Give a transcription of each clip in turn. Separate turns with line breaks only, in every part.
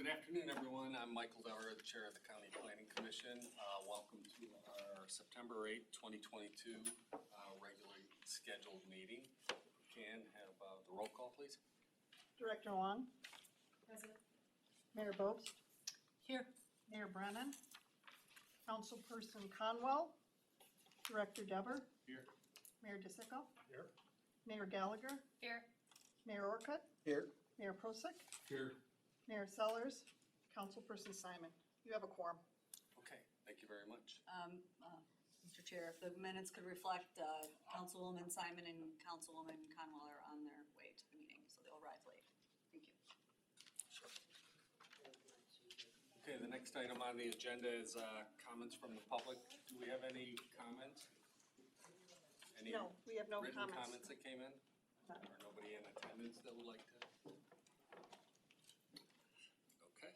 Good afternoon, everyone. I'm Michael Dower, the Chair of the County Planning Commission. Welcome to our September 8, 2022 regularly scheduled meeting. Can have the roll call, please.
Director Long.
Present.
Mayor Bobst.
Here.
Mayor Brennan. Councilperson Conwell. Director Dever.
Here.
Mayor DeSico.
Here.
Mayor Gallagher.
Here.
Mayor Orcutt.
Here.
Mayor Prosick.
Here.
Mayor Sellers. Councilperson Simon. You have a quorum.
Okay, thank you very much.
Mr. Chair, if the minutes could reflect Councilwoman Simon and Councilwoman Conwell are on their way to the meeting, so they'll arrive late. Thank you.
Sure. Okay, the next item on the agenda is comments from the public. Do we have any comments? Any
No, we have no
written
comments.
comments that came in? Or nobody in attendance that would like to? Okay.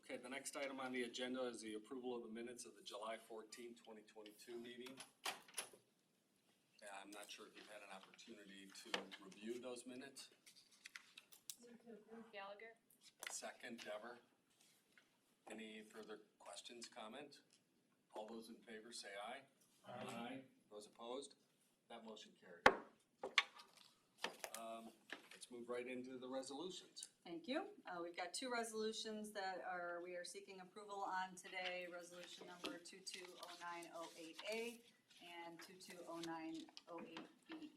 Okay, the next item on the agenda is the approval of the minutes of the July 14, 2022 meeting. I'm not sure if you've had an opportunity to review those minutes.
Move to approve Gallagher.
Second, Dever. Any further questions, comments? All those in favor say aye. Aye. Those opposed? That motion carried. Let's move right into the resolutions.
Thank you. We've got two resolutions that we are seeking approval on today. Resolution number 220908A and 220908B.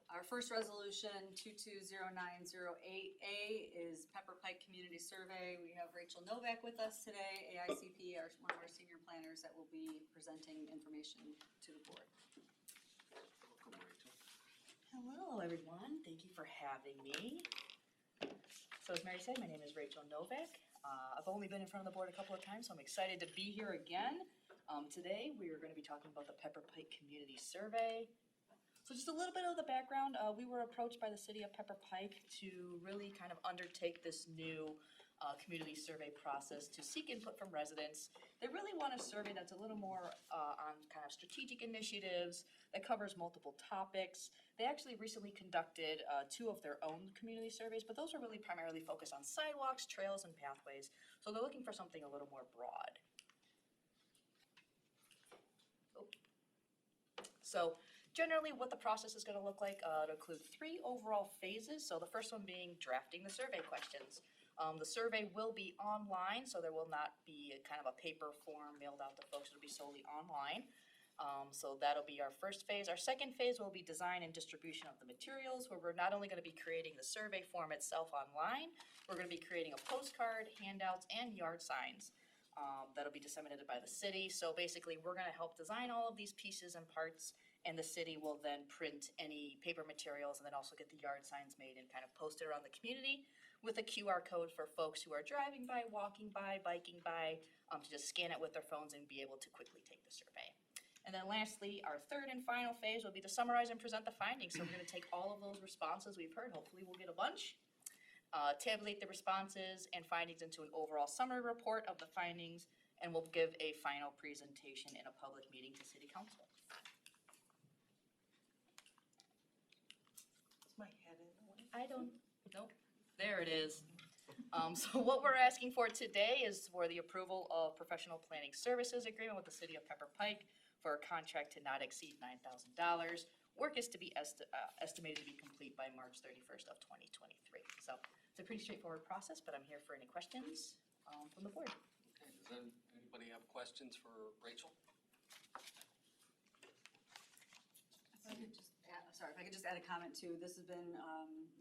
Our first resolution, 220908A, is Pepper Pike Community Survey. We have Rachel Novak with us today, AICP, one of our senior planners that will be presenting information to the board.
Welcome, Rachel.
Hello, everyone. Thank you for having me. So as Mary said, my name is Rachel Novak. I've only been in front of the board a couple of times, so I'm excited to be here again. Today, we are going to be talking about the Pepper Pike Community Survey. So just a little bit of the background. We were approached by the city of Pepper Pike to really kind of undertake this new community survey process to seek input from residents. They really want a survey that's a little more on kind of strategic initiatives that covers multiple topics. They actually recently conducted two of their own community surveys, but those are really primarily focused on sidewalks, trails, and pathways. So they're looking for something a little more broad. So generally what the process is going to look like, it'll include 3 overall phases. So the first one being drafting the survey questions. The survey will be online, so there will not be kind of a paper form mailed out to folks. It'll be solely online. So that'll be our first phase. Our second phase will be design and distribution of the materials, where we're not only going to be creating the survey form itself online, we're going to be creating a postcard, handouts, and yard signs that'll be disseminated by the city. So basically, we're going to help design all of these pieces and parts, and the city will then print any paper materials and then also get the yard signs made and kind of post it around the community with a QR code for folks who are driving by, walking by, biking by, to just scan it with their phones and be able to quickly take the survey. And then lastly, our third and final phase will be to summarize and present the findings. So we're going to take all of those responses we've heard, hopefully we'll get a bunch, tabulate the responses and findings into an overall summary report of the findings, and we'll give a final presentation in a public meeting to City Council.
Is my head in the way?
Nope, there it is. So what we're asking for today is for the approval of professional planning services agreement with the city of Pepper Pike for a contract to not exceed $9,000. Work is to be estimated to be complete by March 31st of 2023. So it's a pretty straightforward process, but I'm here for any questions from the board.
Okay, does anybody have questions for Rachel?
If I could just add a comment too. This has been,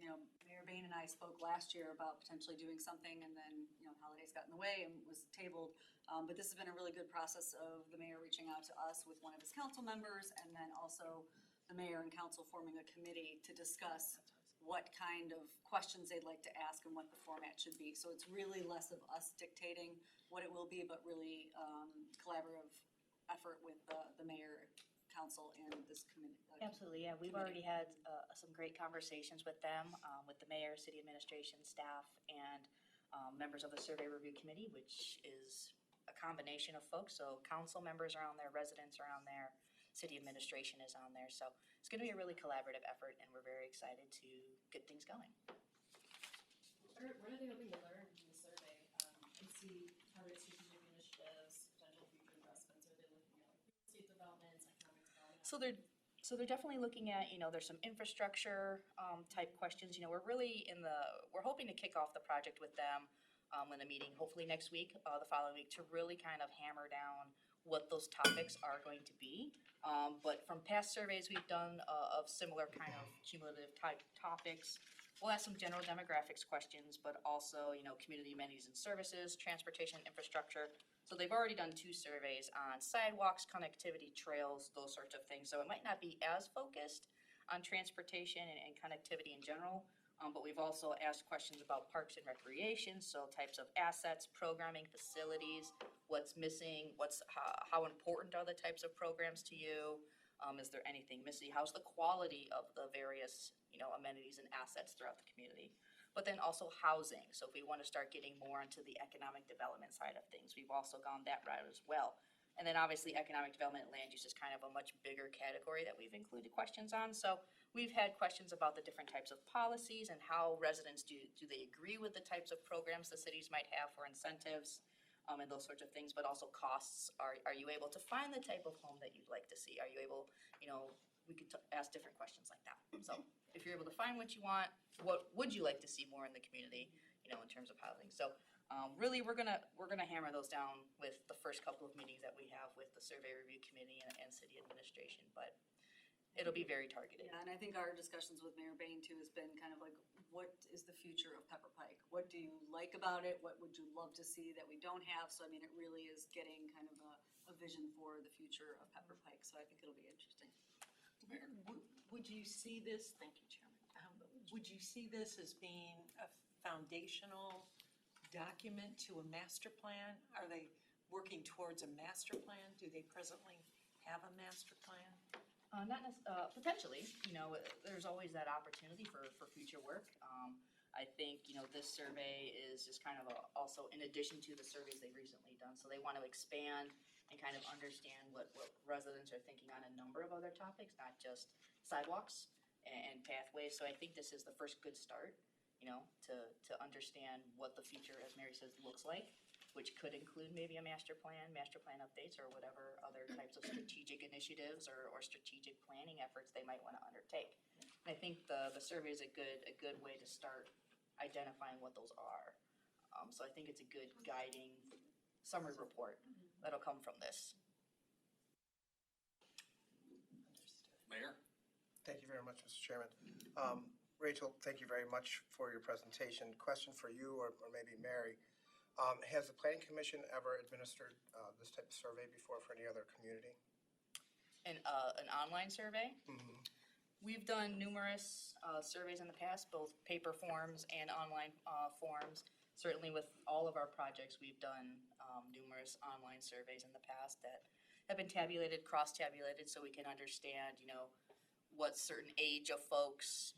Mayor Bain and I spoke last year about potentially doing something, and then, holidays got in the way and was tabled. But this has been a really good process of the mayor reaching out to us with one of his council members, and then also the mayor and council forming a committee to discuss what kind of questions they'd like to ask and what the format should be. So it's really less of us dictating what it will be, but really collaborative effort with the mayor, council, and this committee.
Absolutely, yeah. We've already had some great conversations with them, with the mayor, city administration, staff, and members of the survey review committee, which is a combination of folks. So council members are on there, residents are on there, city administration is on there. So it's going to be a really collaborative effort, and we're very excited to get things going.
What are they hoping to learn from the survey?
target strategic initiatives, potential future investments? Are they looking at like real estate developments, economic development?
So they're definitely looking at, there's some infrastructure, type questions, we're really we're hoping to kick off the project with them, in a meeting, hopefully next week, the following week, to really kind of hammer down what those topics are going to be. But from past surveys we've done, of similar kind of cumulative type topics, we'll ask some general demographics questions, but also, community amenities and services, transportation, infrastructure. So they've already done 2 surveys on sidewalks, connectivity, trails, those sorts of things. So it might not be as focused on transportation and connectivity in general, but we've also asked questions about parks and recreation, so types of assets, programming, facilities, what's missing, how important are the types of programs to you? Is there anything missing? How's the quality of the various, amenities and assets throughout the community? But then also housing. So if we want to start getting more into the economic development side of things, we've also gone that route as well. And then obviously economic development and land use is kind of a much bigger category that we've included questions on. So we've had questions about the different types of policies and how residents do they agree with the types of programs the cities might have for incentives, and those sorts of things, but also costs. Are you able to find the type of home that you'd like to see? Are you able, we could ask different questions like that. So if you're able to find what you want, what would you like to see more in the community, in terms of housing? So really, we're gonna hammer those down with the first couple of meetings that we have with the survey review committee and city administration, but it'll be very targeted.
Yeah, and I think our discussions with Mayor Bain too has been kind of like, what is the future of Pepper Pike? What do you like about it? What would you love to see that we don't have? So I mean, it really is getting kind of a vision for the future of Pepper Pike, so I think it'll be interesting.
Mayor, would you see this, thank you, Chairman, would you see this as being a foundational document to a master plan? Are they working towards a master plan? Do they presently have a master plan?
Potentially, there's always that opportunity for future work. I think, this survey is just kind of also in addition to the surveys they've recently done. So they want to expand and kind of understand what residents are thinking on a number of other topics, not just sidewalks and pathways. So I think this is the first good start, to understand what the future, as Mary says, looks like, which could include maybe a master plan updates, or whatever other types of strategic initiatives or strategic planning efforts they might want to undertake. And I think the survey is a good way to start identifying what those are. So I think it's a good guiding summary report that'll come from this.
Mayor?
Thank you very much, Mr. Chairman. Rachel, thank you very much for your presentation. Question for you or maybe Mary. Has the Planning Commission ever administered this type of survey before for any other community?
An online survey?
Mm-hmm.
We've done numerous surveys in the past, both paper forms and online forms. Certainly with all of our projects, we've done numerous online surveys in the past that have been tabulated, cross-tabulated, so we can understand, what certain age of folks,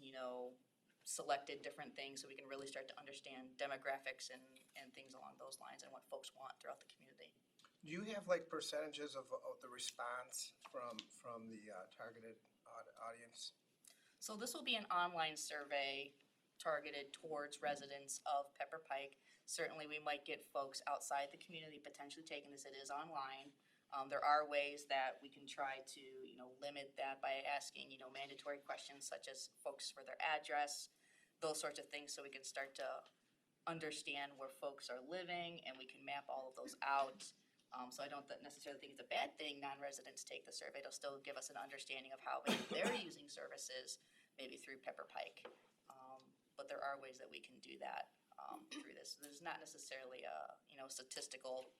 selected different things, so we can really start to understand demographics and things along those lines and what folks want throughout the community.
Do you have percentages of the response from the targeted audience?
So this will be an online survey targeted towards residents of Pepper Pike. Certainly, we might get folks outside the community potentially taking this. It is online. There are ways that we can try to, limit that by asking, mandatory questions such as folks for their address, those sorts of things, so we can start to understand where folks are living and we can map all of those out. So I don't necessarily think it's a bad thing non-residents take the survey. It'll still give us an understanding of how maybe they're using services, maybe through Pepper Pike. But there are ways that we can do that through this. There's not necessarily a statistical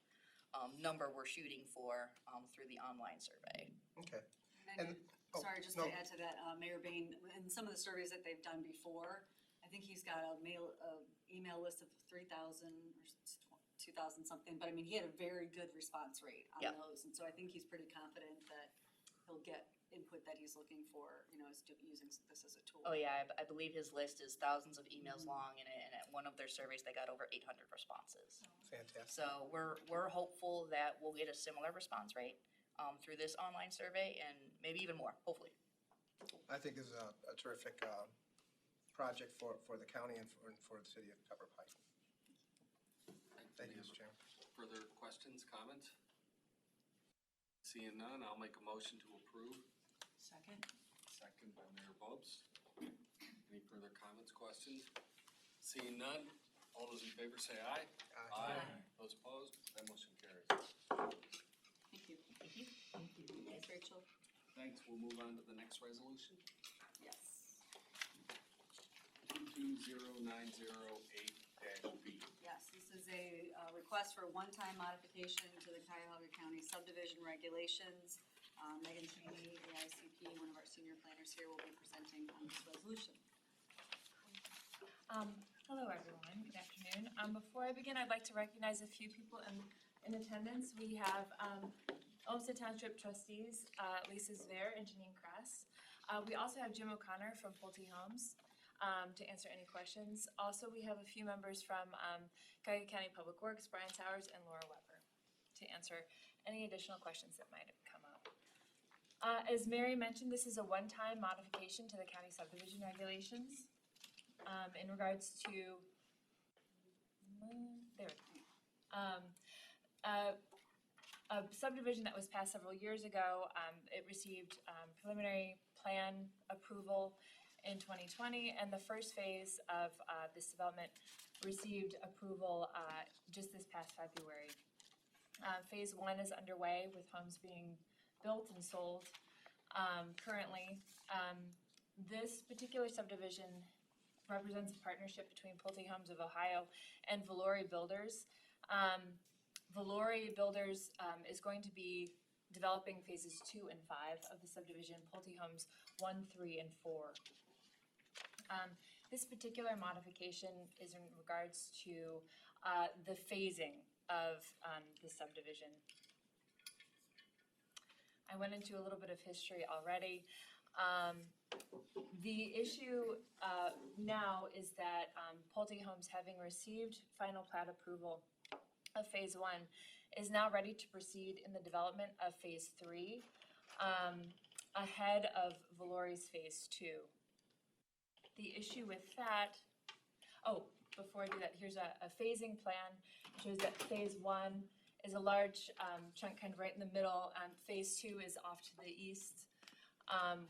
number we're shooting for through the online survey.
Okay.
And sorry, just to
no.
add to that, Mayor Bain, in some of the surveys that they've done before, I think he's got a email list of 3,000 or 2,000 something, but I mean, he had a very good response rate on
Yeah.
those. And so I think he's pretty confident that he'll get input that he's looking for, as using this as a tool.
Oh yeah, I believe his list is thousands of emails long, and at one of their surveys, they got over 800 responses.
Fantastic.
So we're hopeful that we'll get a similar response rate through this online survey, and maybe even more, hopefully.
I think this is a terrific project for the county and for the city of Pepper Pike. Thank you, Mr. Chairman.
Further questions, comments? Seeing none, I'll make a motion to approve.
Second?
Second by Mayor Bobes. Any further comments, questions? Seeing none, all those in favor say aye. Those opposed, that motion carries.
Thank you.
Thank you.
Thanks, Rachel.
Thanks, we'll move on to the next resolution.
Yes.
220908-B.
Yes, this is a request for a one-time modification to the Cuyahoga County subdivision regulations. Megan Cheney, AICP, one of our senior planners here, will be presenting on this resolution.
Hello, everyone. Good afternoon. Before I begin, I'd like to recognize a few people in attendance. We have Olmsted Township trustees, Lisa Zver and Janine Kress. We also have Jim O'Connor from Pulte Homes to answer any questions. Also, we have a few members from Cuyahoga County Public Works, Brian Towers and Laura Weber, to answer any additional questions that might have come up. As Mary mentioned, this is a one-time modification to the county subdivision regulations in regards to a subdivision that was passed several years ago. It received preliminary plan approval in 2020, and the first phase of this development received approval just this past February. Phase 1 is underway with homes being built and sold currently. This particular subdivision represents a partnership between Pulte Homes of Ohio and Valori Builders. Valori Builders is going to be developing phases 2 and 5 of the subdivision, Pulte Homes 1, 3, and 4. This particular modification is in regards to the phasing of the subdivision. I went into a little bit of history already. The issue now is that Pulte Homes, having received final plat approval of phase 1, is now ready to proceed in the development of phase 3 ahead of Valori's phase 2. The issue with that, before I do that, here's a phasing plan. It shows that phase 1 is a large chunk kind of right in the middle, and phase 2 is off to the east,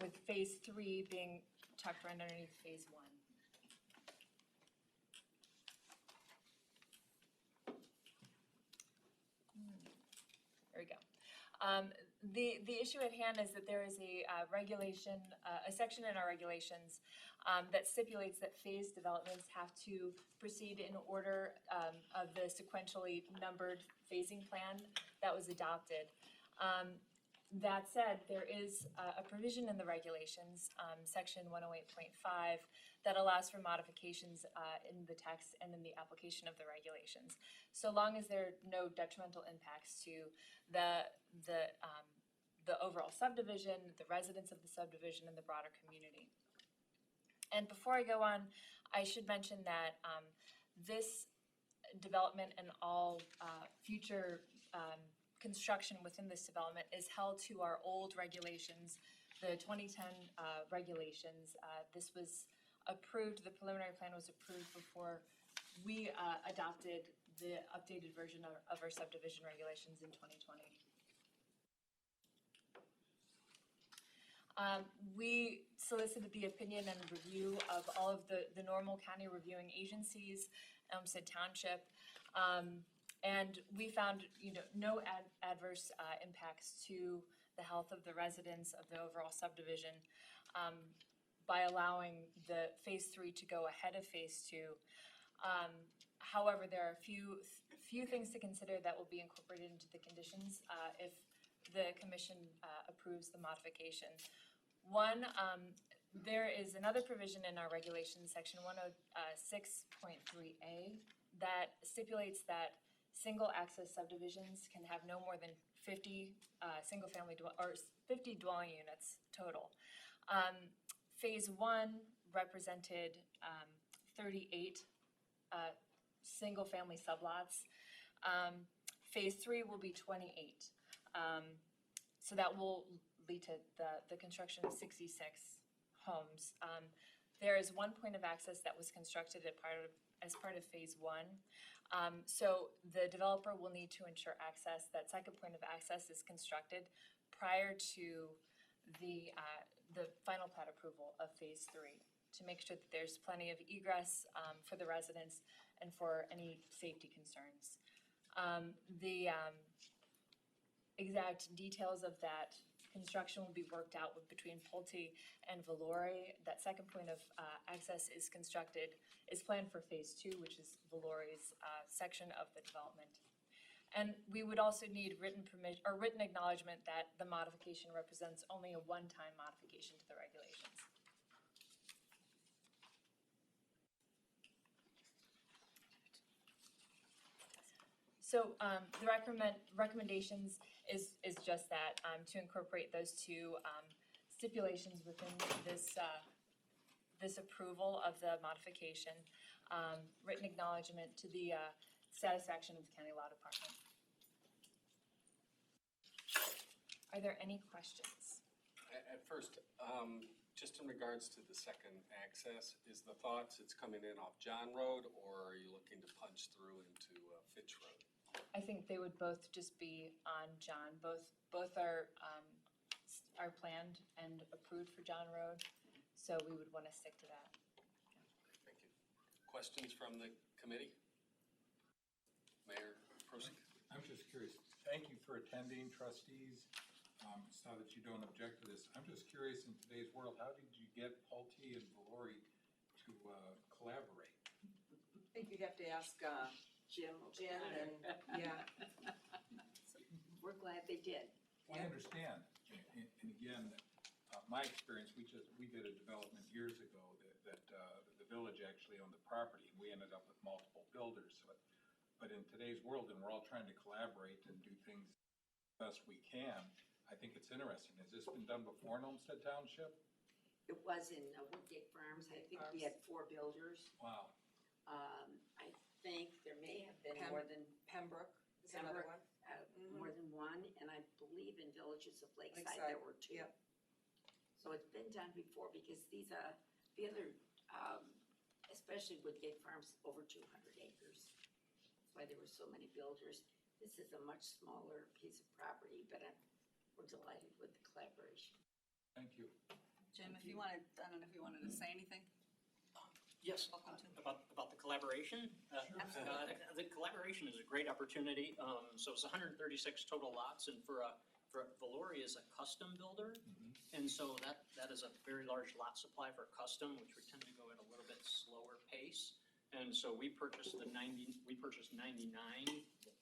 with phase 3 being tucked right underneath phase 1. There we go. The issue at hand is that there is a regulation, a section in our regulations that stipulates that phase developments have to proceed in order of the sequentially numbered phasing plan that was adopted. That said, there is a provision in the regulations, section 108.5, that allows for modifications in the text and in the application of the regulations, so long as there are no detrimental impacts to the overall subdivision, the residents of the subdivision, and the broader community. And before I go on, I should mention that this development and all future construction within this development is held to our old regulations, the 2010 regulations. This was approved, the preliminary plan was approved before we adopted the updated version of our subdivision regulations in 2020. We solicited the opinion and review of all of the normal county reviewing agencies, Olmsted Township, and we found no adverse impacts to the health of the residents of the overall subdivision by allowing the phase 3 to go ahead of phase 2. However, there are a few things to consider that will be incorporated into the conditions if the commission approves the modification. One, there is another provision in our regulations, section 106.3A, that stipulates that single access subdivisions can have no more than 50 50 dwelling units total. Phase 1 represented 38 single family sublots. Phase 3 will be 28. So that will lead to the construction of 66 homes. There is one point of access that was constructed as part of phase 1. So the developer will need to ensure access, that second point of access is constructed prior to the final plat approval of phase 3, to make sure that there's plenty of egress, for the residents and for any safety concerns. The exact details of that construction will be worked out between Pulte and Valori. That second point of access is planned for phase 2, which is Valori's section of the development. And we would also need written acknowledgement that the modification represents only a one-time modification to the regulations. So the recommendations is just that, to incorporate those two stipulations within this approval of the modification, written acknowledgement to the satisfaction of the county law department. Are there any questions?
At first, just in regards to the second access, is the thoughts it's coming in off John Road, or are you looking to punch through into Fitch Road?
I think they would both just be on John. Both are planned and approved for John Road, so we would want to stick to that.
Thank you. Questions from the committee? Mayor Prusik?
I'm just curious, thank you for attending, trustees. It's not that you don't object to this. I'm just curious, in today's world, how did you get Pulte and Valori to collaborate?
I think you'd have to ask Jim and, yeah.
We're glad they did.
Well, I understand, and again, my experience, we did a development years ago that the village actually owned the property, and we ended up with multiple builders. But in today's world, and we're all trying to collaborate and do things best we can, I think it's interesting. Has this been done before in Olmsted Township?
It was in Woodgate Farms. I think we had 4 builders.
Wow.
I think there may have been more than
Pembroke is another
Pembroke,
one.
more than one, and I believe in Villages of Lakeside
Lakeside,
there were 2.
yep.
So it's been done before, because these, the other, especially Woodgate Farms, over 200 acres. That's why there were so many builders. This is a much smaller piece of property, but we're delighted with the collaboration.
Thank you.
Jim, if you wanted, I don't know if you wanted to say anything?
Yes,
Welcome to.
about the collaboration. The collaboration is a great opportunity. So it's 136 total lots, and for Valori is a custom builder. And so that is a very large lot supply for custom, which we tend to go at a little bit slower pace. And so we purchased 99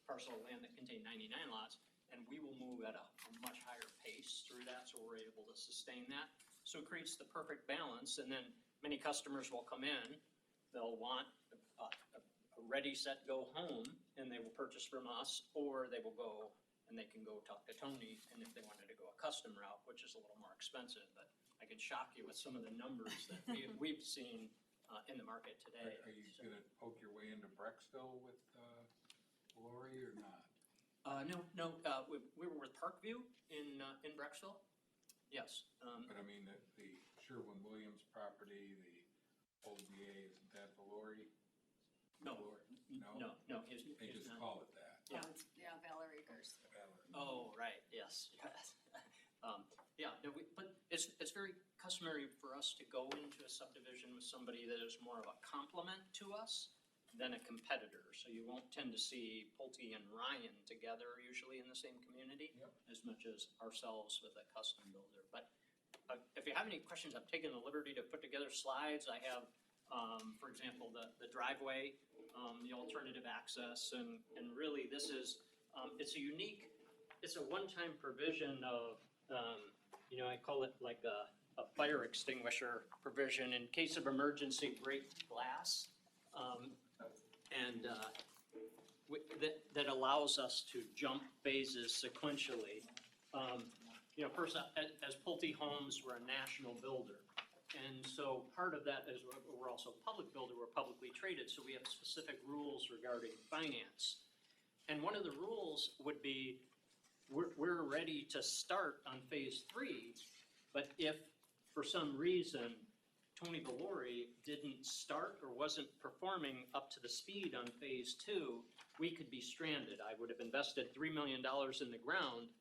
parcel of land that contained 99 lots, and we will move at a much higher pace through that, so we're able to sustain that. So it creates the perfect balance, and then many customers will come in, they'll want a ready, set, go home, and they will purchase from us, or they will go and they can go talk to Tony, and if they wanted to go a custom route, which is a little more expensive, but I can shock you with some of the numbers that we've seen in the market today.
Are you gonna poke your way into Brecksville with Valori or not?
No, we were with Parkview in Brecksville. Yes.
But I mean, the Sherwin-Williams property, the old VA, isn't that Valori?
No,
No?
no.
They just call it that.
Yeah.
Yeah, Valerie Acres.
Oh, right, yes, yes. Yeah, no, but it's very customary for us to go into a subdivision with somebody that is more of a complement to us than a competitor. So you won't tend to see Pulte and Ryan together usually in the same community.
Yep.
As much as ourselves with a custom builder. But if you have any questions, I've taken the liberty to put together slides. I have, for example, the driveway, the alternative access, and really this is, it's a one-time provision of, I call it like a fire extinguisher provision in case of emergency, break glass. That allows us to jump phases sequentially. First, as Pulte Homes, we're a national builder. And so part of that is we're also a public builder, we're publicly traded, so we have specific rules regarding finance. And one of the rules would be, we're ready to start on phase 3, but if for some reason Tony Valori didn't start or wasn't performing up to the speed on phase two, we could be stranded. I would have invested $3 million in the ground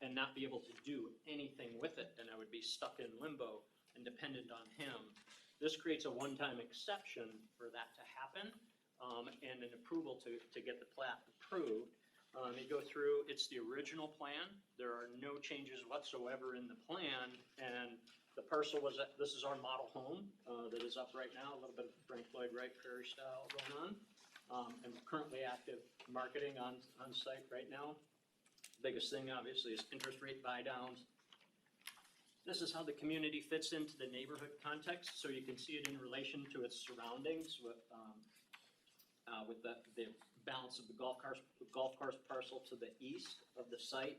and not be able to do anything with it, and I would be stuck in limbo and dependent on him. This creates a one-time exception for that to happen, and an approval to get the plat approved. You go through, it's the original plan. There are no changes whatsoever in the plan, and the parcel was, this is our model home that is up right now, a little bit of Frank Lloyd Wright Prairie style going on. And currently active marketing on site right now. Biggest thing obviously is interest rate buy downs. This is how the community fits into the neighborhood context, so you can see it in relation to its surroundings with the balance of the golf course parcel to the east of the site.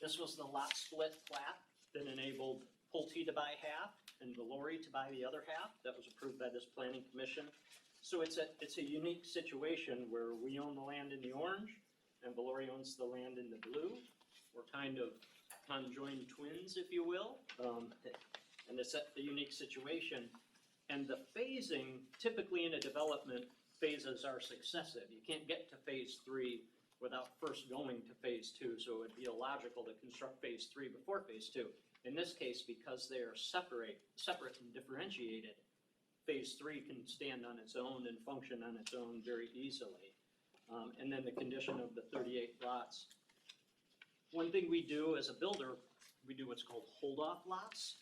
This was the lot split plat that enabled Pulte to buy half and Valori to buy the other half. That was approved by this planning commission. So it's a unique situation where we own the land in the orange and Valori owns the land in the blue. We're kind of conjoined twins, if you will, and it's a unique situation. And the phasing, typically in a development, phases are successive. You can't get to phase three without first going to phase two, so it would be illogical to construct phase three before phase two. In this case, because they are separate and differentiated, phase three can stand on its own and function on its own very easily. And then the condition of the 38 lots. One thing we do as a builder, we do what's called hold-off lots.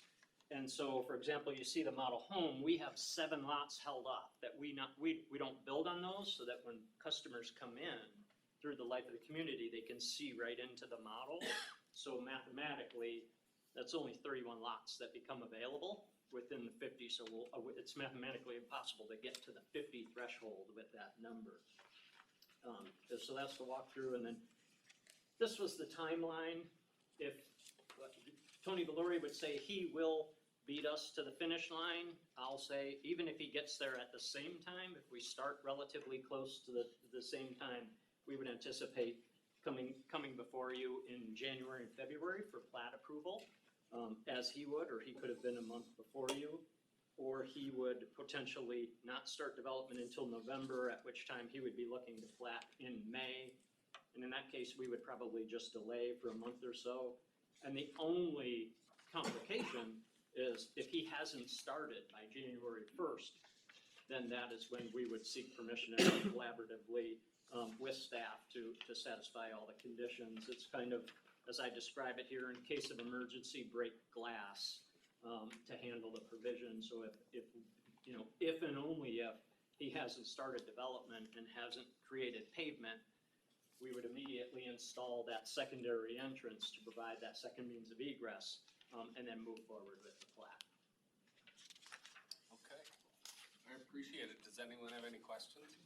And so, for example, you see the model home, we have 7 lots held off that we don't build on those, so that when customers come in through the life of the community, they can see right into the model. So mathematically, that's only 31 lots that become available within the 50, so it's mathematically impossible to get to the 50 threshold with that number. So that's the walkthrough, and then this was the timeline. If Tony Valori would say he will beat us to the finish line, I'll say even if he gets there at the same time, if we start relatively close to the same time, we would anticipate coming before you in January and February for plat approval, as he would, or he could have been a month before you, or he would potentially not start development until November, at which time he would be looking to plat in May. And in that case, we would probably just delay for a month or so. And the only complication is if he hasn't started by January 1st, then that is when we would seek permission and work collaboratively with staff to satisfy all the conditions. It's kind of, as I describe it here, in case of emergency, break glass to handle the provision. So if and only if he hasn't started development and hasn't created pavement, we would immediately install that secondary entrance to provide that second means of egress, and then move forward with the plat.
Okay, I appreciate it. Does anyone have any questions?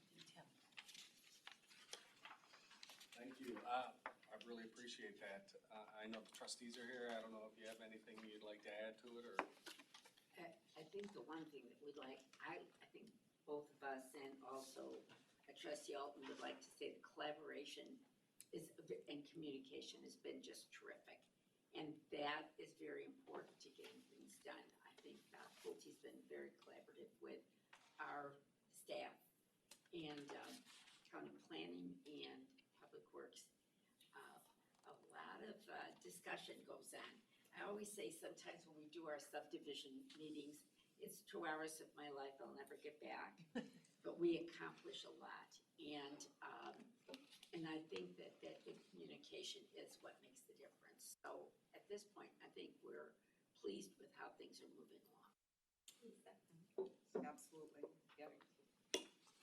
Thank you. I really appreciate that. I know the trustees are here. I don't know if you have anything you'd like to add to it, or?
I think the one thing that we'd like, I think both of us and also Trustee Alton would like to say the collaboration and communication has been just terrific. And that is very important to getting things done. I think Pulte's been very collaborative with our staff and county planning and public works. A lot of discussion goes on. I always say sometimes when we do our subdivision meetings, it's 2 hours of my life I'll never get back, but we accomplish a lot. And I think that good communication is what makes the difference. So at this point, I think we're pleased with how things are moving along.
Absolutely. Yep.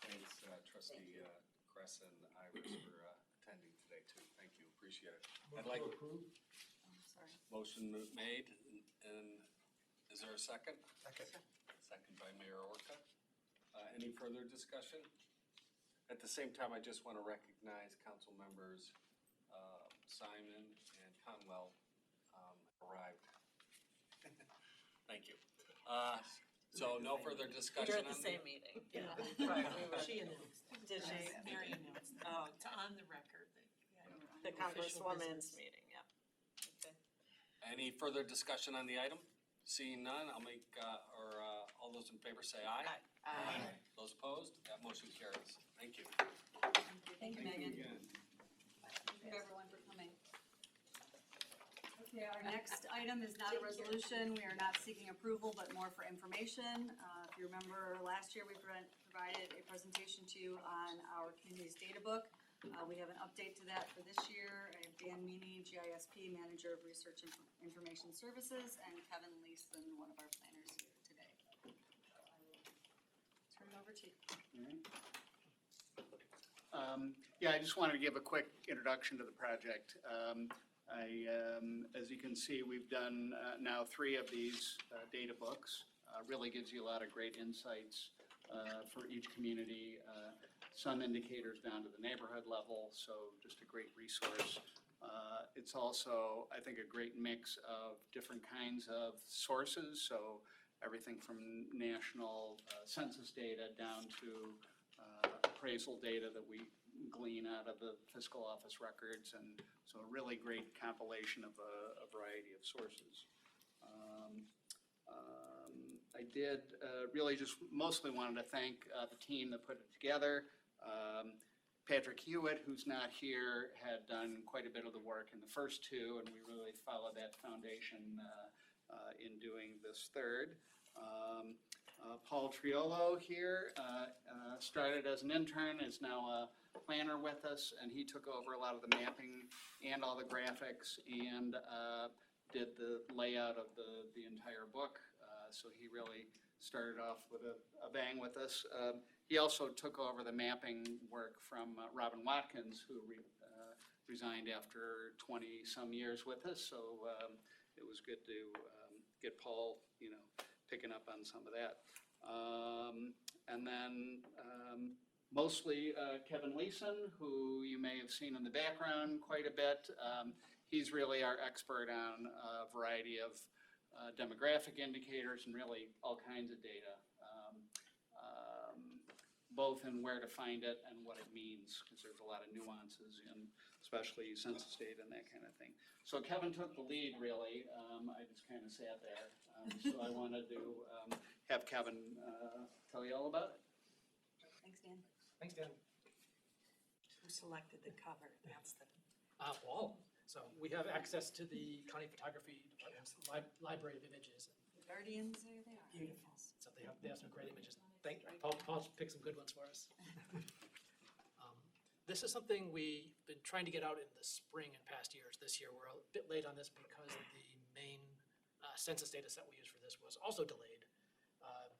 Thanks, Trustee Kress and Iris for attending today too. Thank you, appreciate it. I'd like.
Sorry.
Motion made, and is there a second?
Second.
Second by Mayor Orca. Any further discussion? At the same time, I just want to recognize council members Simon and Conwell arrived. Thank you. So no further discussion on the
meeting.
Yeah. Right, we were.
She announced.
Did she?
Mary announced. Oh, it's on the record.
The Congresswoman's meeting, yeah. Okay.
Any further discussion on the item? Seeing none, I'll make, all All those in favor say aye.
Aye.
Those opposed, that motion carries. Thank you.
Thank you, Megan.
again.
Thank you, everyone, for coming. Okay, our next item is not a resolution. We are not seeking approval, but more for information. If you remember, last year we provided a presentation to you on our community's data book. We have an update to that for this year. I have Dan Meany, GISP, Manager of Research and Information Services, and Kevin Leeson, one of our planners here today. So I will turn it over to you.
Yeah, I just wanted to give a quick introduction to the project. As you can see, we've done now 3 of these data books. Really gives you a lot of great insights for each community. Some indicators down to the neighborhood level, so just a great resource. It's also, I think, a great mix of different kinds of sources, so everything from national census data down to appraisal data that we glean out of the fiscal office records, and so a really great compilation of a variety of sources. I did really just mostly wanted to thank the team that put it together. Patrick Hewitt, who's not here, had done quite a bit of the work in the first 2, and we really followed that foundation in doing this third. Paul Triolo here started as an intern, is now a planner with us, and he took over a lot of the mapping and all the graphics and did the layout of the entire book. So he really started off with a bang with us. He also took over the mapping work from Robin Watkins, who resigned after 20-some years with us. So it was good to get Paul, picking up on some of that. And then mostly Kevin Leeson, who you may have seen in the background quite a bit. He's really our expert on a variety of demographic indicators and really all kinds of data, both in where to find it and what it means, because there's a lot of nuances in especially census data and that kind of thing. So Kevin took the lead, really. I just kind of sat there. So I wanted to have Kevin tell you all about it.
Thanks, Dan.
Thanks, Dan.
Who selected the cover? That's the.
Paul. So we have access to the county photography department's library of images.
The Guardians, there they are.
Beautiful.
So they have some great images. Paul picked some good ones for us. This is something we've been trying to get out in the spring and past years. This year, we're a bit late on this because the main census data set we used for this was also delayed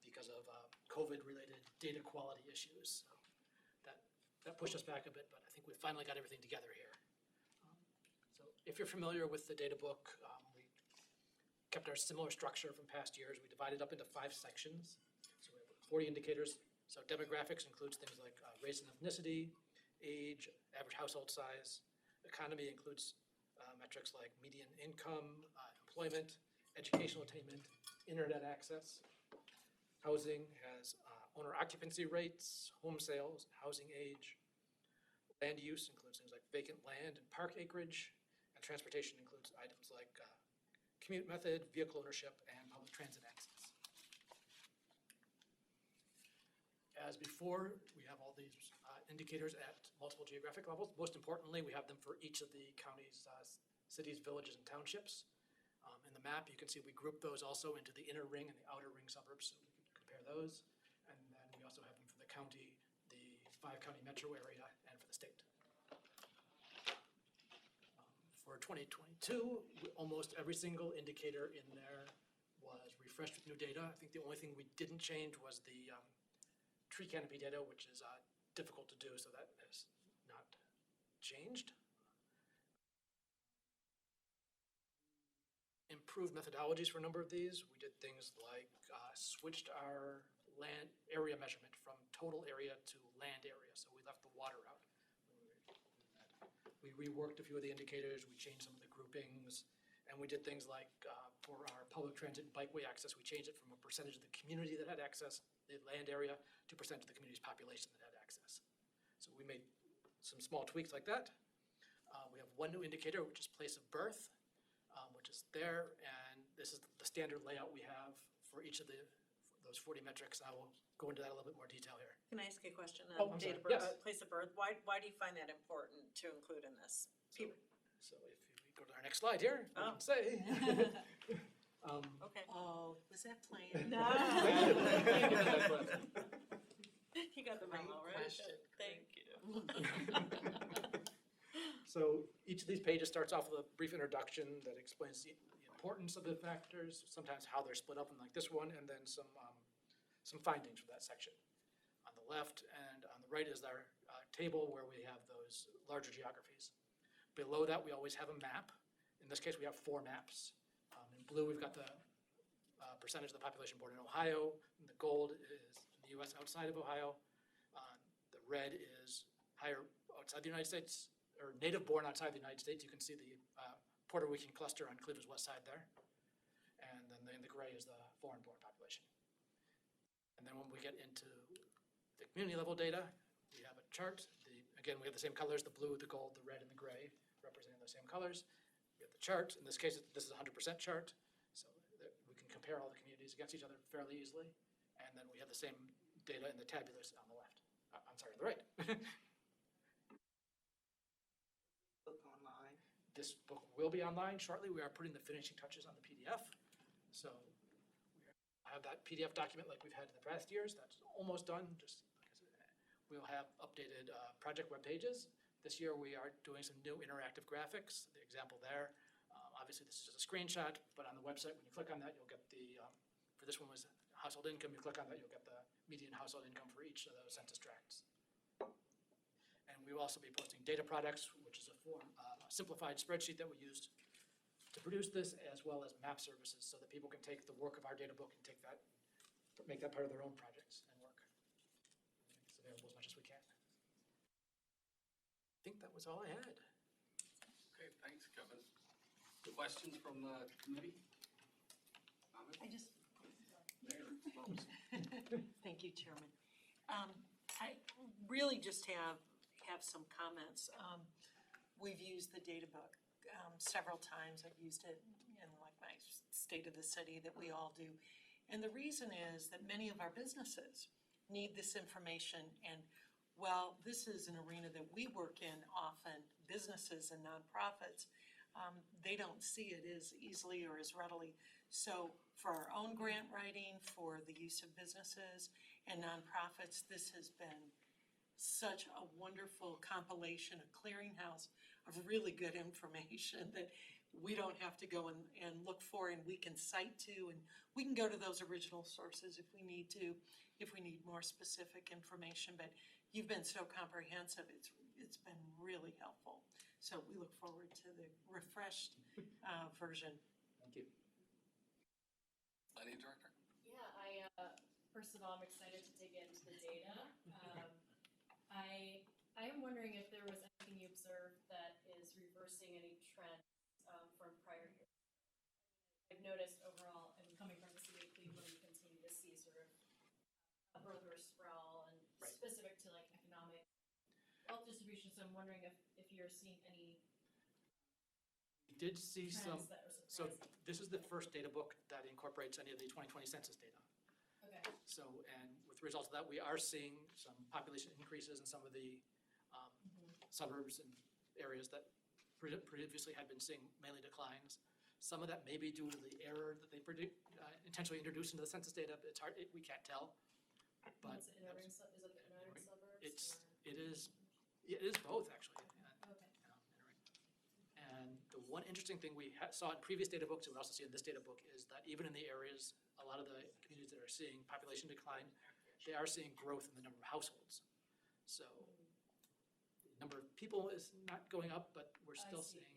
because of COVID-related data quality issues. So that pushed us back a bit, but I think we finally got everything together here. So if you're familiar with the data book, we kept our similar structure from past years. We divided up into 5 sections. So we have 40 indicators. So demographics includes things like race and ethnicity, age, average household size. Economy includes metrics like median income, employment, educational attainment, internet access. Housing has owner occupancy rates, home sales, housing age. Land use includes things like vacant land and park acreage. And transportation includes items like commute method, vehicle ownership, and public transit access. As before, we have all these indicators at multiple geographic levels. Most importantly, we have them for each of the county's cities, villages, and townships. In the map, you can see we group those also into the inner ring and the outer ring suburbs, so we can compare those. And then we also have them for the county, the 5-county metro area, and for the state. For 2022, almost every single indicator in there was refreshed with new data. I think the only thing we didn't change was the tree canopy data, which is difficult to do, so that has not changed. Improved methodologies for a number of these. We did things like switched our land area measurement from total area to land area, so we left the water out. We reworked a few of the indicators, we changed some of the groupings, and we did things like for our public transit and bikeway access, we changed it from a percentage of the community that had access, the land area, to percent of the community's population that had access. So we made some small tweaks like that. We have one new indicator, which is place of birth, which is there, and this is the standard layout we have for each of the those 40 metrics. I will go into that a little bit more detail here.
Can I ask a question
Oh,
on
I'm
date of
sorry.
birth,
Yes.
place of birth? Why do you find that important to include in this?
So if we go to our next slide here, we
Oh.
can say.
Okay. Oh, was that planned?
No.
You got the memo, right?
question.
Thank you.
So each of these pages starts off with a brief introduction that explains the importance of the factors, sometimes how they're split up in like this one, and then some findings for that section. On the left and on the right is our table where we have those larger geographies. Below that, we always have a map. In this case, we have 4 maps. In blue, we've got the percentage of the population born in Ohio. And the gold is in the U.S. outside of Ohio. The red is higher outside the United States, or native born outside the United States. You can see the Puerto Rican cluster on Cleveland's west side there. And then in the gray is the foreign born population. And then when we get into the community level data, we have a chart. Again, we have the same colors, the blue, the gold, the red, and the gray, representing those same colors. We have the chart. In this case, this is a 100% chart, so that we can compare all the communities against each other fairly easily. And then we have the same data in the tabulars on the left. I'm sorry, on the right.
Book online.
This book will be online shortly. We are putting the finishing touches on the PDF. So I have that PDF document like we've had in the past years. That's almost done. Just like I said, we'll have updated project web pages. This year we are doing some new interactive graphics. The example there, obviously this is just a screenshot, but on the website, when you click on that, you'll get the, for this one was household income. You click on that, you'll get the median household income for each of those census tracts. And we will also be posting data products, which is a simplified spreadsheet that we used to produce this, as well as map services, so that people can take the work of our data book and make that part of their own projects and work. It's available as much as we can. I think that was all I had.
Okay, thanks, Kevin. Questions from the committee? Comments?
I just,
Mayor, folks?
thank you, Chairman. I really just have some comments. We've used the data book several times. I've used it in like my state of the city that we all do. And the reason is that many of our businesses need this information. And while this is an arena that we work in often, businesses and nonprofits, they don't see it as easily or as readily. So for our own grant writing, for the use of businesses and nonprofits, this has been such a wonderful compilation, a clearinghouse of really good information that we don't have to go and look for, and we can cite to, and we can go to those original sources if we need to, if we need more specific information. But you've been so comprehensive, it's been really helpful. So we look forward to the refreshed version.
Thank you.
Planning Director?
Yeah, first of all, I'm excited to dig into the data. I am wondering if there was anything you observed that is reversing any trends from prior years. I've noticed overall, and coming from the city of Cleveland, we continue to see sort of a birther sprawl and
Right.
specific to like economic wealth distribution. So I'm wondering if you're seeing any
We did see some,
trends that are
so
surprising.
this is the first data book that incorporates any of the 2020 census data.
Okay.
So, and with the results of that, we are seeing some population increases in some of the suburbs and areas that previously had been seeing mainly declines. Some of that may be due to the error that they intentionally introduced into the census data. It's hard, we can't tell. But
Is it the inner suburbs?
it is both, actually.
Okay.
And the one interesting thing we saw in previous data books, and we also see in this data book, is that even in the areas, a lot of the communities that are seeing population decline, they are seeing growth in the number of households. So the number of people is not going up, but we're still seeing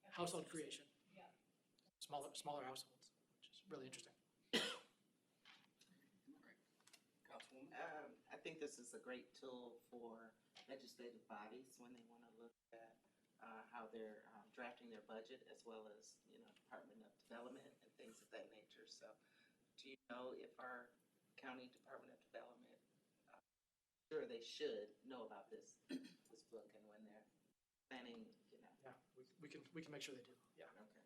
household creation.
Yeah.
Smaller households, which is really interesting.
Councilwoman?
I think this is a great tool for legislative bodies when they want to look at how they're drafting their budget, as well as, Department of Development and things of that nature. So do you know if our county Department of Development, sure they should know about this book, and when they're planning,
Yeah, we can make sure they do, yeah.
Okay.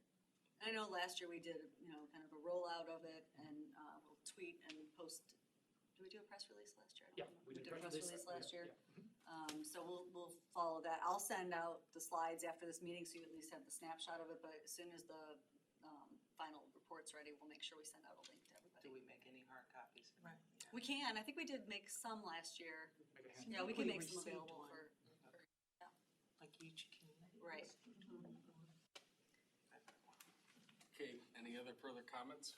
I know last year we did, kind of a rollout of it and a little tweet, and did we do a press release last year? I
Yeah,
don't remember.
we did
a press release
yeah,
last year.
yeah.
So we'll follow that. I'll send out the slides after this meeting, so you at least have the snapshot of it, but as soon as the, final report's ready, we'll make sure we send out a link to everybody.
Do we make any hard copies?
Right.
We can, I think we did make some last year.
Make a hand-
Yeah, we can
We
make some
received
available
one.
for,
Like each community?
right.
Okay, any other further comments?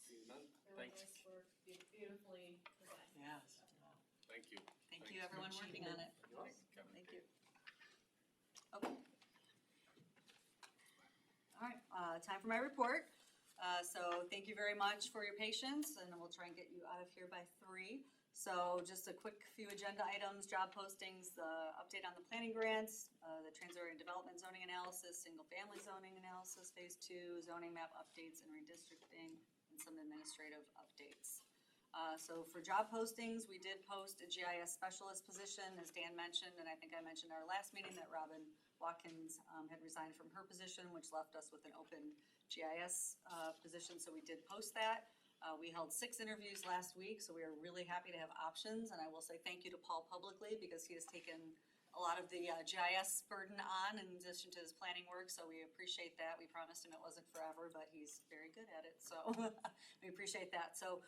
Seeing none,
Very
thanks,
nice work, beautifully designed.
Yes.
thank you.
Thank
Thanks.
you, everyone working on it.
Kevin.
Thank you. Okay. All right, time for my report. So thank you very much for your patience, and we'll try and get you out of here by 3. So just a quick few agenda items, job postings, the update on the planning grants, the trans-area development zoning analysis, single-family zoning analysis, phase 2, zoning map updates and redistricting, and some administrative updates. So for job postings, we did post a GIS specialist position, as Dan mentioned, and I think I mentioned our last meeting that Robin Watkins had resigned from her position, which left us with an open GIS position, so we did post that. We held 6 interviews last week, so we are really happy to have options, and I will say thank you to Paul publicly, because he has taken a lot of the GIS burden on in addition to his planning work, so we appreciate that. We promised him it wasn't forever, but he's very good at it, so we appreciate that. So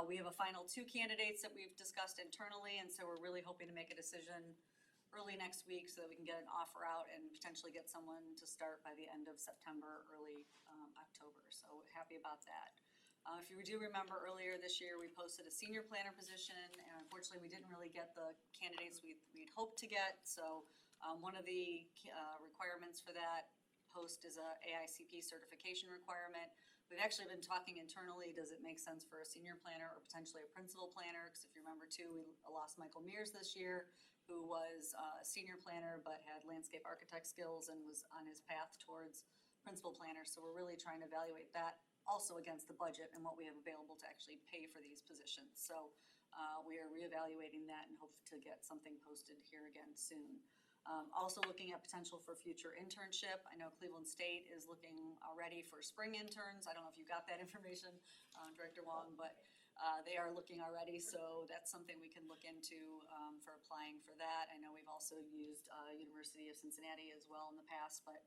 we have a final 2 candidates that we've discussed internally, and so we're really hoping to make a decision early next week so that we can get an offer out and potentially get someone to start by the end of September, early October, so happy about that. If you do remember earlier this year, we posted a senior planner position, and unfortunately, we didn't really get the candidates we'd hoped to get. So one of the requirements for that post is a AICP certification requirement. We've actually been talking internally, does it make sense for a senior planner or potentially a principal planner? Because if you remember too, we lost Michael Mears this year, who was a senior planner but had landscape architect skills and was on his path towards principal planner. So we're really trying to evaluate that also against the budget and what we have available to actually pay for these positions. So we are reevaluating that and hope to get something posted here again soon. Also looking at potential for future internship. I know Cleveland State is looking already for spring interns. I don't know if you got that information, Director Wong, but they are looking already, so that's something we can look into for applying for that. I know we've also used University of Cincinnati as well in the past, but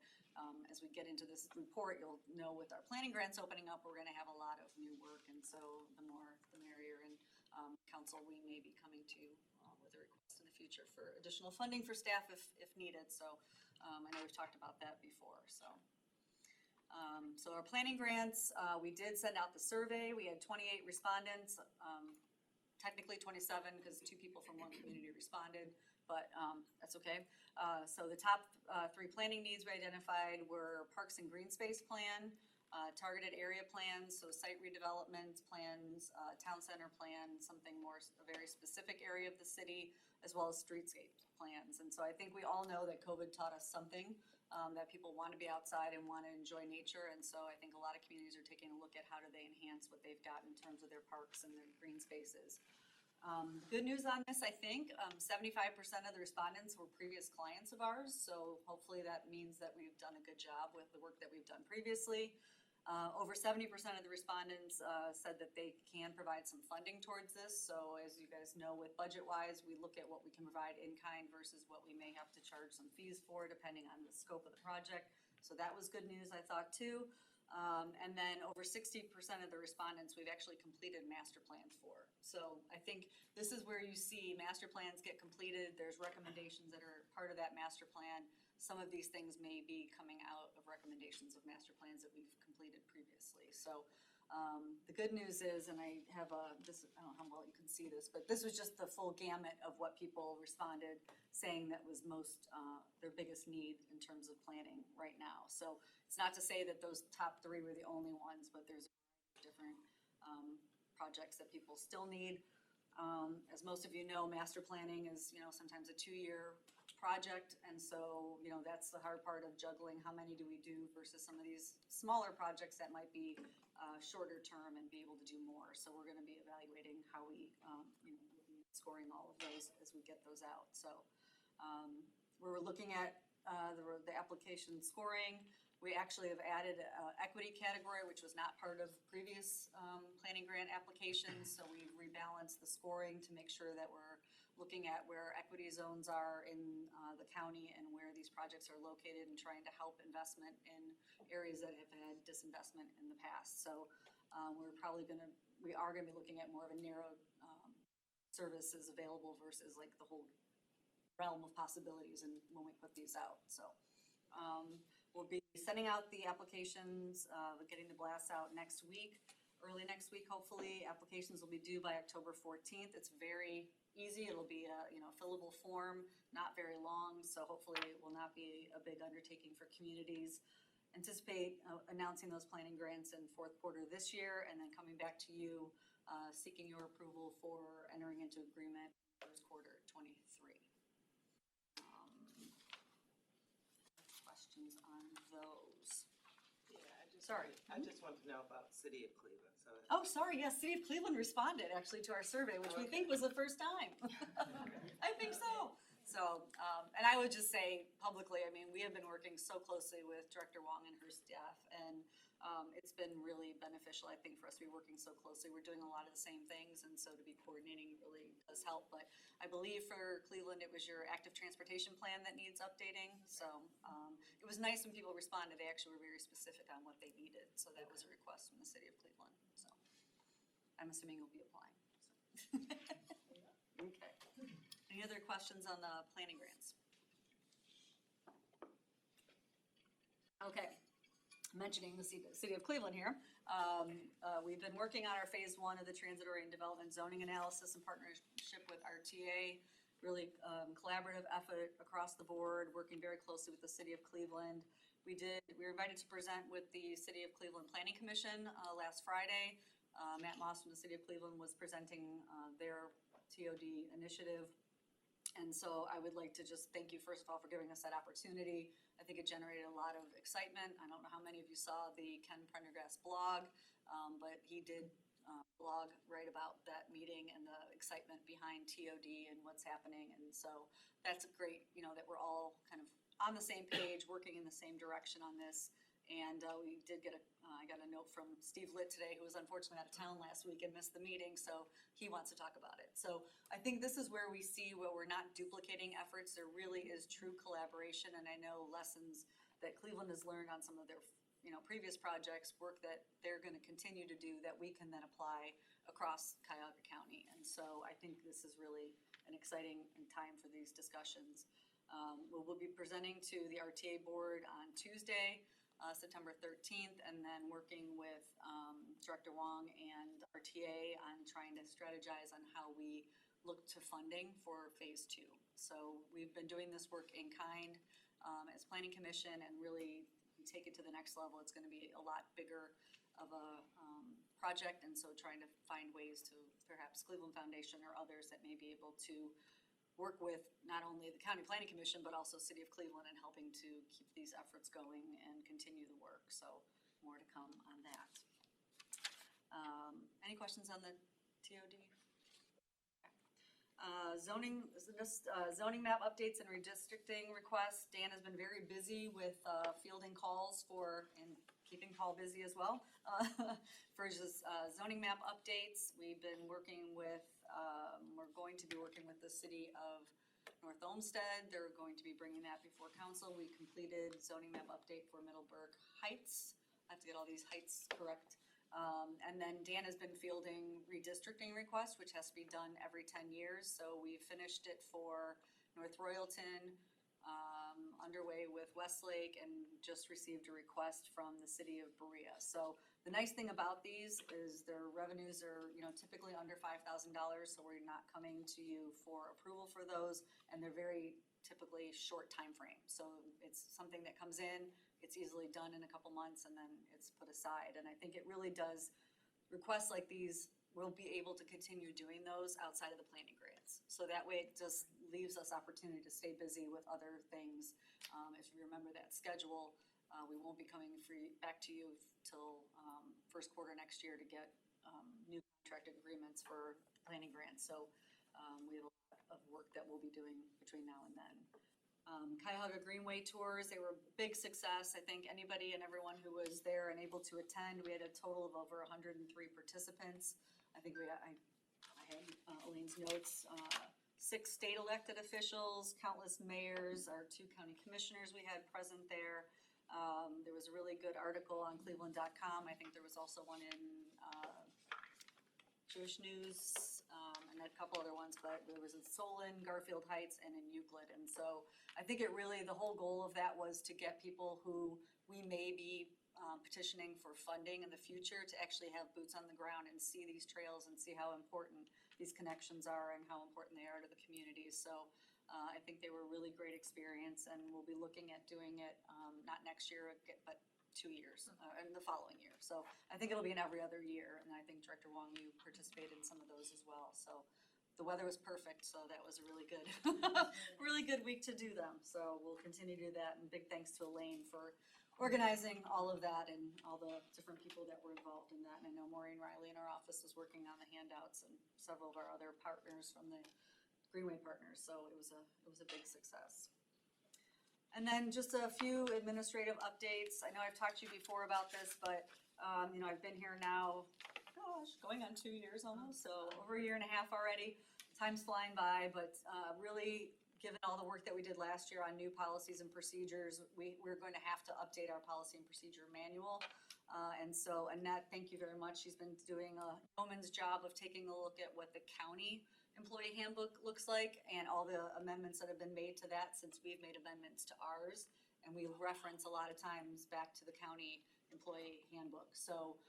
as we get into this report, you'll know with our planning grants opening up, we're gonna have a lot of new work, and so the more the merrier. And council, we may be coming to with a request in the future for additional funding for staff if needed. So I know we've talked about that before, so. So our planning grants, we did send out the survey. We had 28 respondents, technically 27 because 2 people from one community responded, but that's okay. So the top 3 planning needs we identified were parks and green space plan, targeted area plans, so site redevelopment plans, town center plan, something more, a very specific area of the city, as well as streetscape plans. And so I think we all know that COVID taught us something, that people want to be outside and want to enjoy nature. And so I think a lot of communities are taking a look at how do they enhance what they've got in terms of their parks and their green spaces. Good news on this, I think, 75% of the respondents were previous clients of ours. So hopefully that means that we've done a good job with the work that we've done previously. Over 70% of the respondents said that they can provide some funding towards this. So as you guys know, with budget-wise, we look at what we can provide in kind versus what we may have to charge some fees for, depending on the scope of the project. So that was good news, I thought, too. And then over 60% of the respondents we've actually completed master plans for. So I think this is where you see master plans get completed. There's recommendations that are part of that master plan. Some of these things may be coming out of recommendations of master plans that we've completed previously. So the good news is, and I have this, I don't know how well you can see this, but this was just the full gamut of what people responded saying that was most, their biggest need in terms of planning right now. So it's not to say that those top 3 were the only ones, but there's different projects that people still need. As most of you know, master planning is, sometimes a 2-year project, and so, that's the hard part of juggling how many do we do versus some of these smaller projects that might be shorter term and be able to do more. So we're gonna be evaluating how we, scoring all of those as we get those out. So we're looking at the application scoring. We actually have added a equity category, which was not part of previous planning grant applications. So we've rebalanced the scoring to make sure that we're looking at where equity zones are in the county and where these projects are located and trying to help investment in areas that have had disinvestment in the past. So we are gonna be looking at more of a narrow services available versus like the whole realm of possibilities and when we put these out. So we'll be sending out the applications, getting the blasts out next week, early next week, hopefully. Applications will be due by October 14th. It's very easy. It'll be a, fillable form, not very long, so hopefully it will not be a big undertaking for communities. Anticipate announcing those planning grants in fourth quarter this year and then coming back to you, seeking your approval for entering into agreement first quarter 23. Questions on those? Sorry.
I just want to know about City of Cleveland, so.
Oh, sorry, yes, City of Cleveland responded actually to our survey, which we think was the first time. I think so. So, and I would just say publicly, I mean, we have been working so closely with Director Wong and her staff, and it's been really beneficial, I think, for us to be working so closely. We're doing a lot of the same things, and so to be coordinating really does help. But I believe for Cleveland, it was your active transportation plan that needs updating. So it was nice when people responded. They actually were very specific on what they needed. So that was a request from the City of Cleveland. So I'm assuming you'll be applying. So. Okay. Any other questions on the planning grants? Okay. Mentioning the City of Cleveland here. We've been working on our phase 1 of the transit-oriented development zoning analysis in partnership with RTA. Really collaborative effort across the board, working very closely with the City of Cleveland. We were invited to present with the City of Cleveland Planning Commission last Friday. Matt Moss from the City of Cleveland was presenting their TOD initiative. And so I would like to just thank you, first of all, for giving us that opportunity. I think it generated a lot of excitement. I don't know how many of you saw the Ken Prendergast blog, but he did blog right about that meeting and the excitement behind TOD and what's happening. And so that's great, that we're all kind of on the same page, working in the same direction on this. And we did get I got a note from Steve Litt today, who was unfortunately out of town last week and missed the meeting, so he wants to talk about it. So I think this is where we see where we're not duplicating efforts. There really is true collaboration, and I know lessons that Cleveland has learned on some of their previous projects, work that they're going to continue to do that we can then apply across Cuyahoga County. And so I think this is really an exciting time for these discussions. We'll be presenting to the RTA board on Tuesday, September 13th, and then working with Director Wong and RTA on trying to strategize on how we look to funding for phase 2. So we've been doing this work in kind as Planning Commission, and really take it to the next level. It's going to be a lot bigger of a project, and so trying to find ways to perhaps Cleveland Foundation or others that may be able to work with not only the County Planning Commission, but also City of Cleveland in helping to keep these efforts going and continue the work. So more to come on that. Any questions on the TOD? Zoning map updates and redistricting requests. Dan has been very busy with fielding calls and keeping Paul busy as well for just zoning map updates. We've been working with, we're going to be working with the city of North Olmsted. They're going to be bringing that before council. We completed zoning map update for Middleburg Heights. I have to get all these heights correct. And then Dan has been fielding redistricting requests, which has to be done every 10 years. So we finished it for North Royalton, underway with Westlake, and just received a request from the city of Berea. So the nice thing about these is their revenues are, typically under $5,000, so we're not coming to you for approval for those, and they're very typically short time frame. So it's something that comes in, it's easily done in a couple months, and then it's put aside. And I think it really does, requests like these, we'll be able to continue doing those outside of the planning grants. So that way it just leaves us opportunity to stay busy with other things. If you remember that schedule, we won't be coming back to you till first quarter next year to get new contracted agreements for planning grants. So we have a lot of work that we'll be doing between now and then. Cuyahoga Greenway tours, they were a big success. I think anybody and everyone who was there and able to attend, we had a total of over 103 participants. I think I had Elaine's notes, 6 state elected officials, countless mayors, our 2 county commissioners we had present there. There was a really good article on cleveland.com. I think there was also one in Jewish News, and a couple other ones, but there was in Solon, Garfield Heights, and in Euclid. And so I think it really, the whole goal of that was to get people who we may be petitioning for funding in the future to actually have boots on the ground and see these trails and see how important these connections are and how important they are to the communities. So I think they were a really great experience, and we'll be looking at doing it not next year, but 2 years, and the following year. So I think it'll be in every other year, and I think Director Wong, you participated in some of those as well. So the weather was perfect, so that was a really good, really good week to do them. So we'll continue to do that, and big thanks to Elaine for organizing all of that and all the different people that were involved in that. And I know Maureen Riley in our office was working on the handouts, and several of our other partners from the Greenway partners. So it was a big success. And then just a few administrative updates. I know I've talked to you before about this, but, I've been here now, going on 2 years almost, so over 1.5 years already. Time's flying by, but really, given all the work that we did last year on new policies and procedures, we're going to have to update our policy and procedure manual. And so Annette, thank you very much. She's been doing a yeoman's job of taking a look at what the county employee handbook looks like and all the amendments that have been made to that since we've made amendments to ours. And we reference a lot of times back to the county employee handbook. So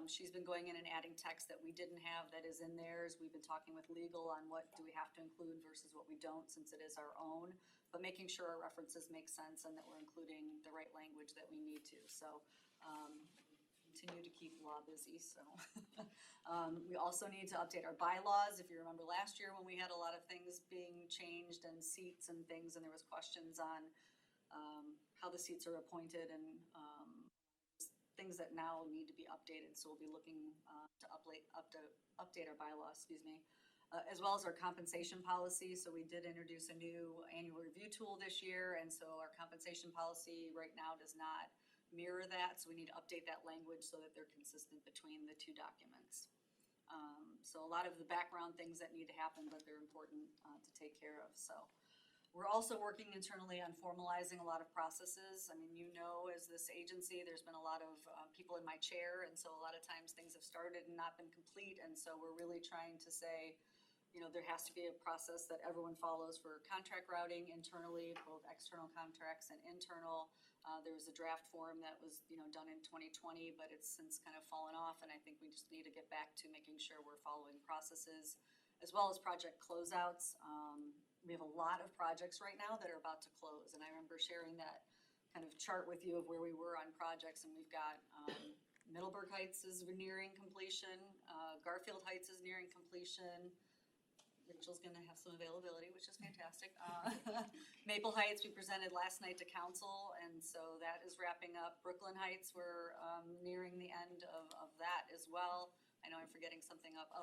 she's been going in and adding text that we didn't have that is in theirs. We've been talking with legal on what do we have to include versus what we don't, since it is our own, but making sure our references make sense and that we're including the right language that we need to. So continue to keep law busy, so. We also need to update our bylaws. If you remember last year when we had a lot of things being changed and seats and things, and there was questions on how the seats are appointed and things that now need to be updated. So we'll be looking to update our bylaws, as well as our compensation policy. So we did introduce a new annual review tool this year, and so our compensation policy right now does not mirror that, so we need to update that language so that they're consistent between the 2 documents. So a lot of the background things that need to happen, but they're important to take care of. So we're also working internally on formalizing a lot of processes. I mean, as this agency, there's been a lot of people in my chair, and so a lot of times things have started and not been complete, and so we're really trying to say, there has to be a process that everyone follows for contract routing internally, both external contracts and internal. There was a draft form that was, done in 2020, but it's since kind of fallen off, and I think we just need to get back to making sure we're following processes, as well as project closeouts. We have a lot of projects right now that are about to close, and I remember sharing that kind of chart with you of where we were on projects, and we've got Middleburg Heights is nearing completion, Garfield Heights is nearing completion. Rachel's gonna have some availability, which is fantastic. Maple Heights, we presented last night to council, and so that is wrapping up. Brooklyn Heights, we're nearing the end of that as well. I know I'm forgetting something up.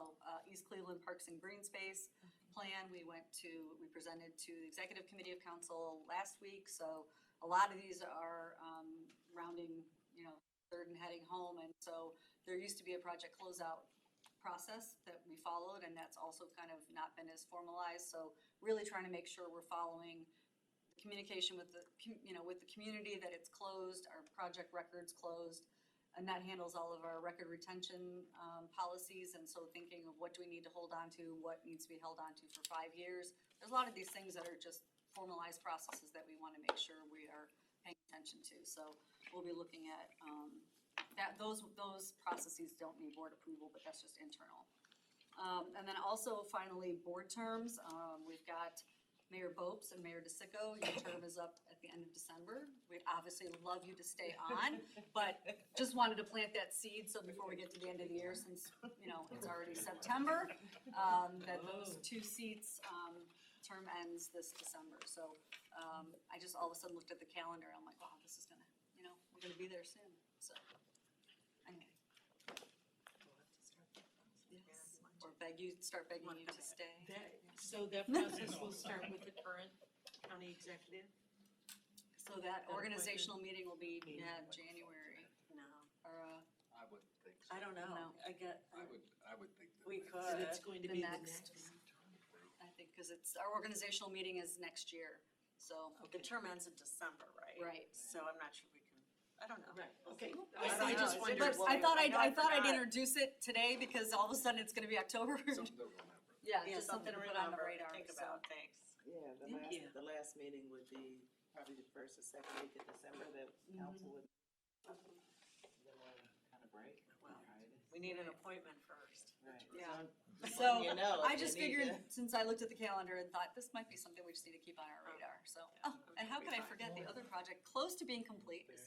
East Cleveland Parks and Green Space Plan, we presented to the Executive Committee of Council last week, so a lot of these are rounding, third and heading home, and so there used to be a project closeout process that we followed, and that's also kind of not been as formalized. So really trying to make sure we're following the communication with the community, that it's closed, our project records closed, and that handles all of our record retention policies. And so thinking of what do we need to hold on to, what needs to be held on to for 5 years. There's a lot of these things that are just formalized processes that we want to make sure we are paying attention to. So we'll be looking at those processes don't need board approval, but that's just internal. And then also finally, board terms. We've got Mayor Bopes and Mayor DeSicco. Your term is up at the end of December. We'd obviously love you to stay on, but just wanted to plant that seed so before we get to the end of the year, since it's already September, that those 2 seats term ends this December. So I just all of a sudden looked at the calendar and I'm like, wow, this is gonna, we're gonna be there soon. So anyway. Yes. Or start begging you to stay.
So that process will start with the current county executive?
So that
That
organizational meeting will be,
Meeting.
January,
No,
or,
I would think so.
I don't know.
No.
I get,
I would think that.
we
that's-
could.
And it's going to
The
be the
next.
next.
I think, because our organizational meeting is next year, so.
The term ends in December, right?
Right.
So I'm not sure we can, I don't know.
Right, okay.
I don't
I
know.
just
Is it
wondered.
But
Well,
I thought
I know I
I'd
forgot.
introduce it today, because all of a sudden it's gonna be October.
Something to remember.
Yeah,
Yeah,
just something to put on the
remember,
radar,
think
so.
about, thanks.
Yeah,
Thank you.
the last meeting would be probably the first or second week of December that council would. Kind of break.
Well,
Right.
We need an appointment first.
Right.
Yeah.
Just
So,
letting you know
I
if
just
you need
figured,
to-
since I looked at the calendar and thought, this might be something we just need to keep on our radar, so. Oh, and how could I forget the other project, close to being complete, is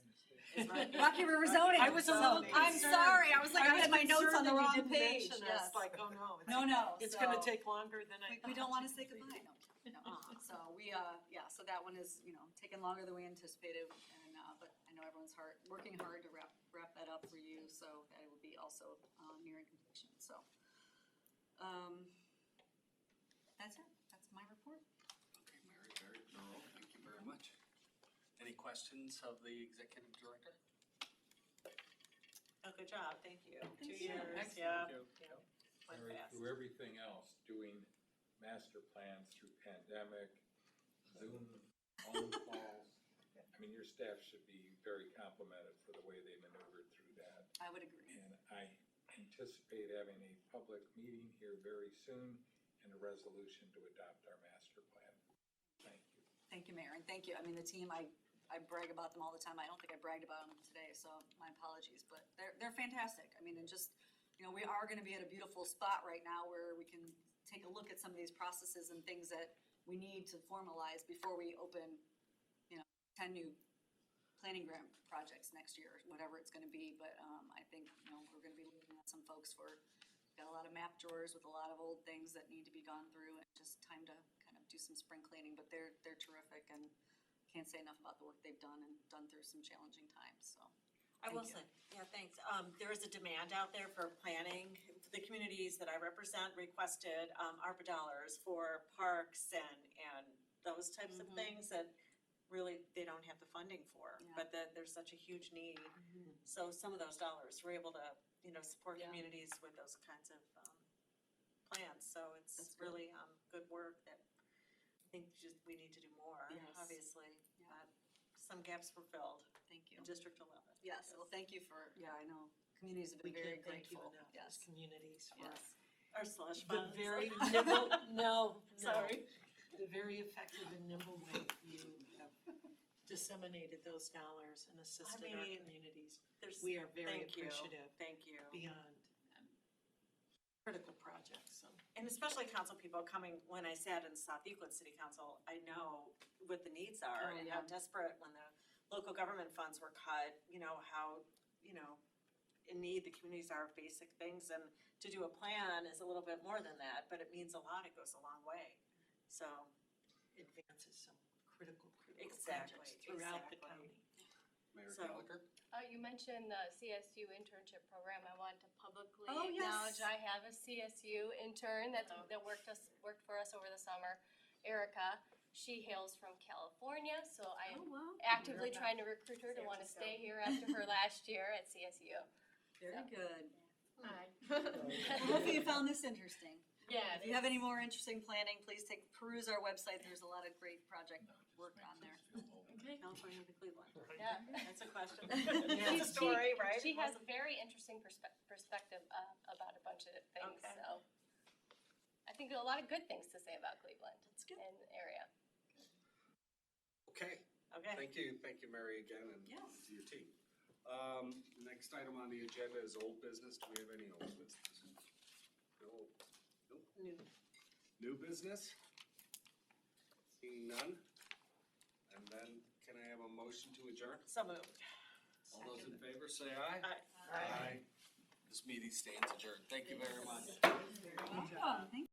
Rocky River zoning.
I was a
So,
little
I'm
concerned.
sorry, I was like, I had my notes on the wrong
concerned that you
page,
didn't
yes.
mention us, like, oh no.
No,
It's gonna
so-
take longer than I thought.
We don't wanna say goodbye, no. So we, so that one is, taking longer than we anticipated, and, but I know everyone's working hard to wrap that up for you, so that it will be also, nearing completion, so. That's it, that's my report.
Okay, Mary, very thorough, thank you very much. Any questions of the executive director?
Oh, good job, thank you. 2
Thank you.
years,
Excellent.
yeah. Went
Mary,
fast.
through everything else, doing master plans through pandemic, Zoom, phone calls. I mean, your staff should be very complimented for the way they maneuvered through that.
I would agree.
And I anticipate having a public meeting here very soon and a resolution to adopt our master plan. Thank you.
Thank you, Mayor, and thank you. I mean, the team, I brag about them all the time. I don't think I bragged about them today, so my apologies, but they're fantastic. I mean, and just, we are gonna be at a beautiful spot right now where we can take a look at some of these processes and things that we need to formalize before we open, 10 new planning grant projects next year, whatever it's gonna be. But, I think, we're gonna be looking at some folks got a lot of map drawers with a lot of old things that need to be gone through, and just time to kind of do some spring cleaning, but they're terrific, and can't say enough about the work they've done and done through some challenging times, so.
I will
Thank
say, yeah, thanks. There is a demand out there for planning. The communities that I represent requested ARPA dollars for parks and those types of
Mhm.
things that really they don't have the funding for,
Yeah.
but that there's such a huge need. So some of those dollars, we're able to, support
Yeah.
communities with those kinds of plans. So it's
That's good.
really good work that I think just we need to do more,
Yes.
obviously.
Yeah.
But some gaps were filled
Thank you.
in District 11.
Yes, well, thank you I know communities have
We
been very
can't thank you
grateful.
enough as
Yes,
communities for
yes.
Our slush
the
funds.
very nimble, no,
Sorry.
the very effective and nimble way you have disseminated those dollars and assisted our
mean,
communities.
There's,
We are very
thank you,
appreciative
thank you.
beyond critical projects, so.
And especially council people coming, when I sat and saw the Euclid City Council, I know what the needs are
Oh,
and
yeah.
how desperate when the local government funds were cut, how, in need the communities are of basic things. And to do a plan is a little bit more than that, but it means a lot, it goes a long way. So,
Advances some critical
Exactly,
projects throughout the
exactly.
county.
Mayor
So-
Gallagher?
You mentioned the CSU internship program. I want to publicly
Oh, yes.
acknowledge I have a CSU intern that worked for us over the summer, Erica. She hails from California, so I am
wow.
actively trying to recruit her to want to stay here after her last year at CSU.
Very good.
Hi.
Well, hopefully you found this interesting.
Yeah.
If you have any more interesting planning, please peruse our website. There's a lot of great project work on there.
Okay.
California to Cleveland,
Yeah.
that's a question.
She-
That's a story, right?
She has a very interesting perspective about a bunch of things,
Okay.
so. I think a lot of good things to say about Cleveland and the area.
Okay,
Okay.
thank you, Mary, again, and
Yes.
to your team. Next item on the agenda is old business. Do we have any old business? No. Nope. New business? Seeing none? And then can I have a motion to adjourn?
So moved.
All those in favor, say aye.
Aye.
This meeting stands adjourned. Thank you very much.
Welcome. Thank